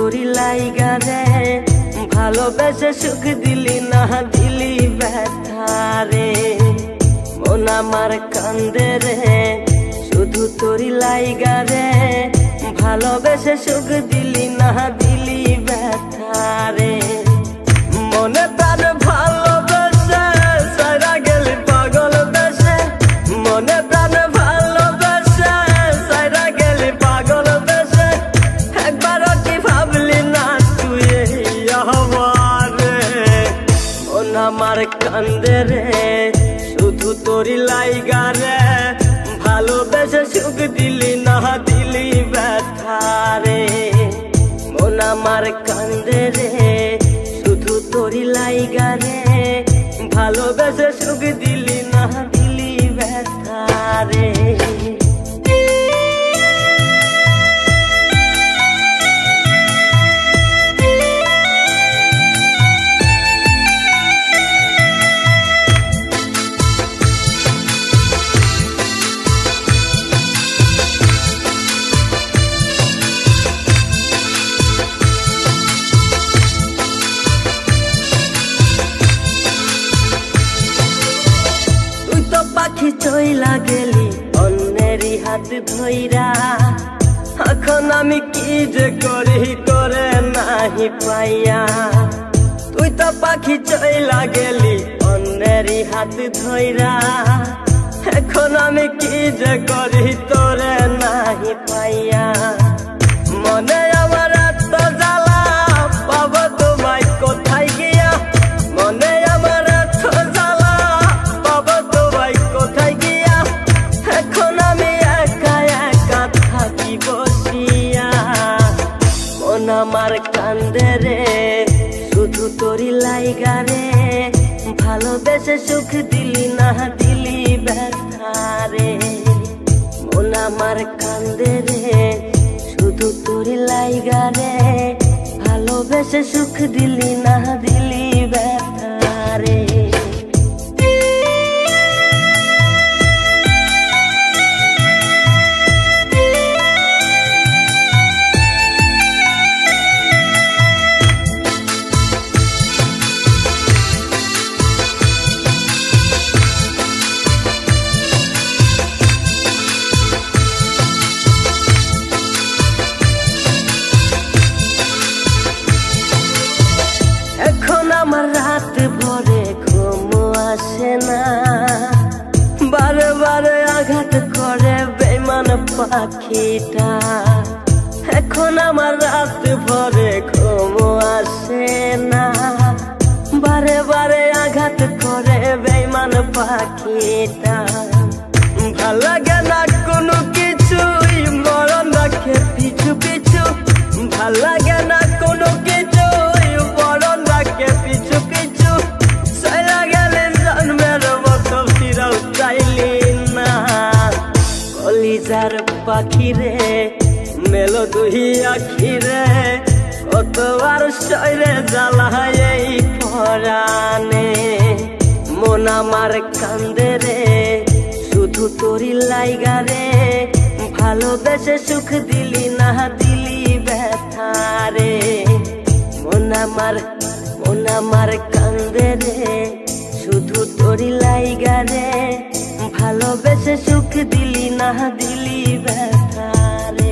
তোরি লাইগা রে ভালোবেসে সুখ দিলি না দিলি ব্যথা রে মন আমার কান্দে রে শুধু তোরি লাইগা রে ভালোবেসে সুখ দিলি না দিলি ব্যথা রে মনে প্রাণ ভালোবেসে সারা গেলি পাগল বেসে মনে প্রাণ ভালোবেসে সারা গেলি পাগল বেসে একবারও কি ভাবলি না তুই আমার মন আমার কান্দে রে শুধু তোরি লাইগা রে ভালোবেসে সুখ দিলি না দিলি ব্যথা রে মন আমার কান্দে রে শুধু তোরি লাইগা রে ভালোবেসে সুখ দিলি না দিলি ব্যথা রে চইলা গেলি অন্যেরই হাত ধইরা এখন আমি কি যে করি তোরে নাহি পাইয়া তুই তো পাখি চইলা গেলি অন্যেরই হাত ধইরা এখন আমি কি যে করি তোরে নাহি পাইয়া মনে আমার এত জ্বালা পাবো তোমায় কোথায় গিয়া মনে আমার এত জ্বালা পাবো তোমায় কোথায় গিয়া এখন আমি একা একা থাকি বসিয়া মন আমার কান্দে রে শুধু তোরি লাইগা রে ভালোবেসে সুখ দিলি না দিলি ব্যথা রে মন আমার কান্দে রে শুধু তোরি লাইগা রে ভালোবেসে সুখ দিলি না দিলি ব্যথা রে আমার রাত ভরে ঘুম আসে না বারে বারে আঘাত করে বেমান পাখিটা এখন আমার রাত ভরে ঘুম আসে না বারে বারে আঘাত করে বেমান পাখিটা ভাল লাগে না কোনো কিছুই মরণ রাখে পিছু পিছু ভাল লাগে না কোনো কিছুই মরণ রাখে পিছু পিছু সারা গেলে জন্মের মতো ফিরাও চাইলি না কলিজার পাখি রে মেলো দুই আখি রে কতবার শৈরে জ্বালায় এই পরাণে মন আমার কান্দে রে শুধু তোরি লাইগা রে ভালোবেসে সুখ দিলি না দিলি ব্যথা রে মন আমার কান্দে রে শুধু তোরি লাইগা রে ভালোবেসে সুখ দিলি না দিলি ব্যথা রে